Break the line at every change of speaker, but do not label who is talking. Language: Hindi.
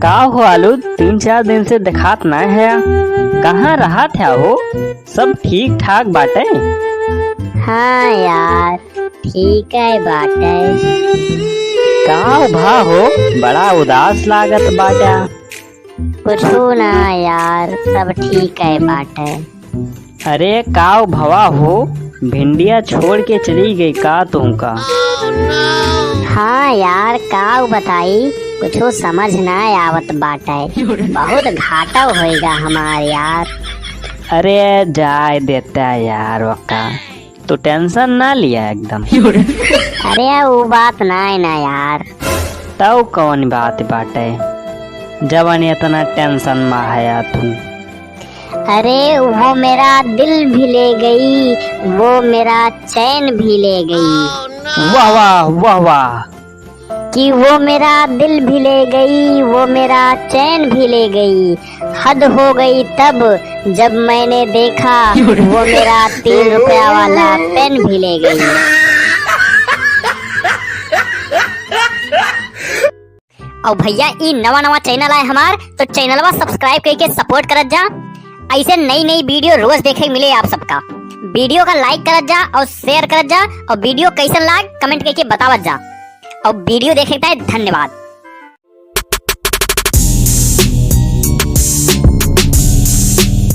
का हो आलू, 3-4 दिन से दिखात ना है। कहाँ रहा था हो? सब ठीक ठाक बाटे?
हाँ यार, ठीक है बाटे।
का भा हो, बड़ा उदास लागत बाटा।
कुछो ना यार, सब ठीक है बाटे।
अरे का भवा हो, भिंडिया छोड़ के चली गई का तुमका?
हाँ यार, का बताई, कुछो समझ ना आवत बाटे। बहुत घाटा होएगा हमार यार।
अरे जाए देता यार वक्का, तो टेंशन ना लिया एकदम।
अरे वो बात ना है ना यार।
तब कौन बात बाटे, जवन इतना टेंशन में है तू?
अरे वो मेरा दिल भी ले गई, वो मेरा चैन भी ले गई।
वाह वाह वाह वाह।
कि वो मेरा दिल भी ले गई, वो मेरा चैन भी ले गई। हद हो गई तब जब मैंने देखा, वो मेरा 3 रुपया वाला पेन भी ले गई। और भैया ई नवा चैनल है हमार, तो चैनलवा सब्सक्राइब करके सपोर्ट करत जा। ऐसे नई नई वीडियो रोज देखे मिले आप सबका। वीडियो का लाइक करत जा और शेयर करत जा, और वीडियो कैसन लाग कमेंट करके बतावत जा। और वीडियो देखे धन्यवाद।